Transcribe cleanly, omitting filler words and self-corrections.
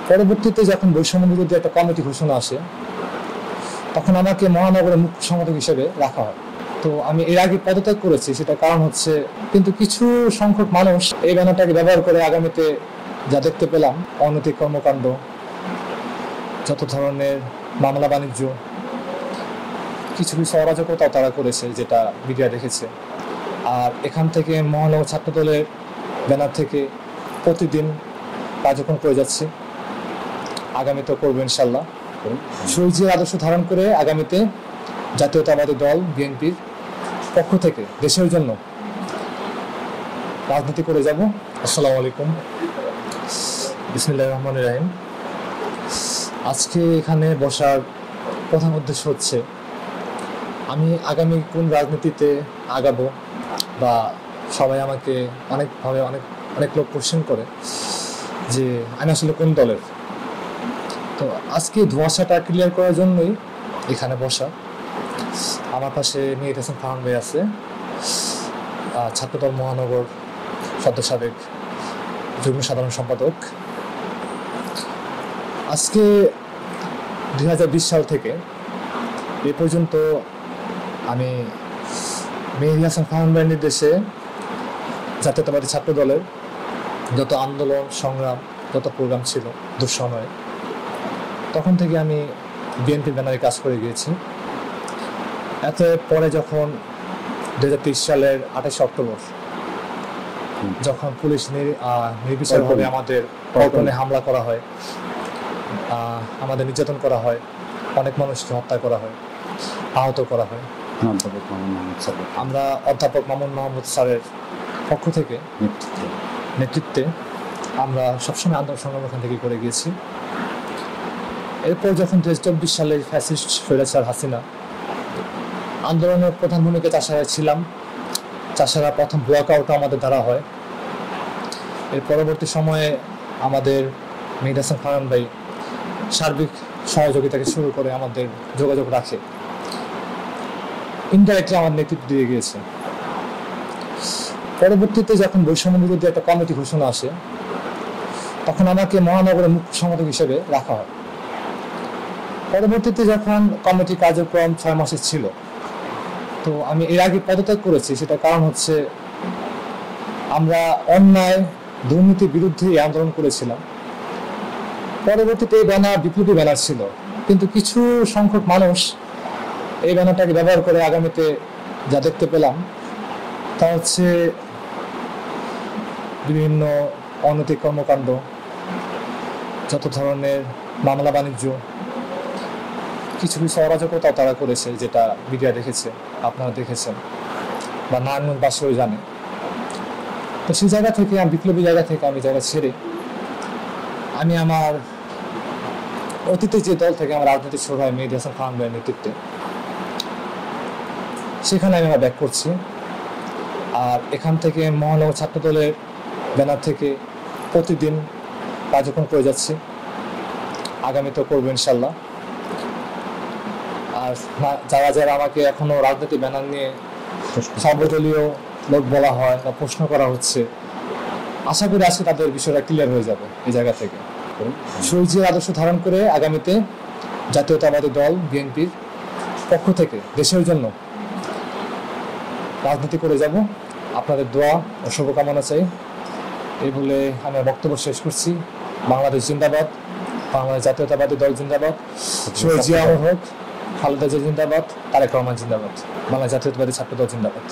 পরবর্তীতে যখন বৈষম্য বিরোধী একটা কমিটি ঘোষণা আসে, তখন আমাকে মহানগরের মুখ্য সংগঠক হিসেবে রাখা হয়। তো আমি এর আগে পদত্যাগ করেছি, সেটা কারণ হচ্ছে কিন্তু কিছু সংখ্যক মানুষ এই ব্যানারটাকে ব্যবহার করে আগামীতে যা দেখতে পেলাম, অনৈতিক কর্মকাণ্ড, যত ধরনের মামলা বাণিজ্য, কিছু কিছু অরাজকতাও তারা করেছে, যেটা মিডিয়া দেখেছে। আর এখান থেকে মহানগর ছাত্র দলের ব্যানার থেকে প্রতিদিন কার্যক্রম করে যাচ্ছে, আগামীতে করবো ইনশাল্লাহ। শহীদের আদর্শ ধারণ করে আগামীতে জাতীয়তাবাদী দল বিএনপির পক্ষ থেকে দেশের জন্য রাজনীতি করে যাব। আসসালামু আলাইকুম, বিসমিল্লাহির রহমানির রহিম। আজকে এখানে বসার প্রধান উদ্দেশ্য হচ্ছে আমি আগামী কোন রাজনীতিতে আগাবো, বা সবাই আমাকে অনেকভাবে অনেক লোক কোশ্চেন করে যে আমি আসলে কোন দলের। তো আজকে ধোঁয়াশাটা ক্লিয়ার করার জন্যই এখানে বসা। আমার পাশে মেহেদী হাসান ফাহান ভাই আছে, ছাত্রদল মহানগর সাবেক যুগ্ম সাধারণ সম্পাদক। আজকে 2020 সাল থেকে এ পর্যন্ত আমি মেহেদী হাসান ফাহান ভাইয়ের নির্দেশে জাতীয়তাবাদী ছাত্র দলের যত আন্দোলন সংগ্রাম, যত প্রোগ্রাম ছিল দুঃসময়ে, তখন থেকে আমি বিএনপির ব্যানারে কাজ করে গিয়েছি। এত পরে যখন 2023 সালের 28 অক্টোবর যখন পুলিশ নির্বিচারভাবে আমাদের পল্টনে হামলা করা হয়, আমাদের নির্যাতন করা হয়, অনেক মানুষকে হত্যা করা হয়, আহত করা হয়, আমরা অধ্যাপক মামুন মাহমুদ স্যারের পক্ষ থেকে নেতৃত্বে আমরা সবসময় আন্দোলন সংগ্রাম ওখান থেকে করে গিয়েছি। এরপর যখন 2024 সালে ফ্যাসিস্ট স্বৈরাচার হাসিনা আন্দোলনের প্রধান ভূমিকা চাষারায় ছিলাম, চাষারা প্রথম ব্লকআউটও আমাদের দ্বারা হয়। এর পরবর্তী সময়ে আমাদের মেহেদী হাসান ফাহান ভাই সার্বিক সহযোগিতাকে শুরু করে আমাদের যোগাযোগ রাখে, ইনডাইরেক্টলি আমার নেতৃত্ব দিয়ে গিয়েছে। পরবর্তীতে যখন বৈষম্য বিরোধী একটা কমিটি ঘোষণা আসে, তখন আমাকে মহানগরের মুখ্য সংগঠক হিসেবে রাখা হয়। পরবর্তীতে যখন কমিটি কার্যক্রম 6 মাসের ছিল, তো আমি এর আগে পদত্যাগ করেছি, সেটা কারণ হচ্ছে আমরা অন্যায় দুর্নীতির বিরুদ্ধে আন্দোলন করেছিলাম। পরবর্তীতে এই ব্যানার বিপ্লবী ব্যানার ছিল, কিন্তু কিছু সংখ্যক মানুষ এই ব্যানারটাকে ব্যবহার করে আগামীতে যা দেখতে পেলাম তা হচ্ছে বিভিন্ন অনৈতিক কর্মকাণ্ড, যত ধরনের মামলা বাণিজ্য, কিছু কিছু অরাজকতাও তারা করেছে, যেটা মিডিয়া দেখেছে, আপনারা দেখেছেন বা নারায়ণগঞ্জবাসীও জানে। তো সেই জায়গা থেকে বিপ্লবী জায়গা থেকে আমি জায়গা ছেড়ে আমি আমার অতীতে যে দল থেকে আমার রাজনীতি শুরু হয় মেহেদী হাসান ফাহান ভাইয়ের নেতৃত্বে, সেখানে আমি ব্যাক করছি। আর এখান থেকে মহানগর ছাত্র দলের ব্যানার থেকে প্রতিদিন কার্যক্রম করে যাচ্ছি, আগামীতে করবো ইনশাল্লাহ। আর যারা যারা আমাকে এখনো রাজনীতি ব্যানার নিয়ে সর্বদলীয় লোক বলা হয় বা প্রশ্ন করা হচ্ছে, আশা করি আজকে তাদের বিষয়টা ক্লিয়ার হয়ে যাবে এই জায়গা থেকে। শহীদের আদর্শ ধারণ করে আগামীতে জাতীয়তাবাদী দল বিএনপির পক্ষ থেকে দেশের জন্য রাজনীতি করে যাব। আপনাদের দোয়া ও শুভকামনা চাই। এই বলে আমি বক্তব্য শেষ করছি। বাংলাদেশ জিন্দাবাদ, বাংলাদেশ জাতীয়তাবাদী দল জিন্দাবাদ, শহীদ জিয়া হোক, খালেদা জিয়া জিন্দাবাদ, তারেক রহমান জিন্দাবাদ, বাংলাদেশ জাতীয়তাবাদী ছাত্র দল জিন্দাবাদ।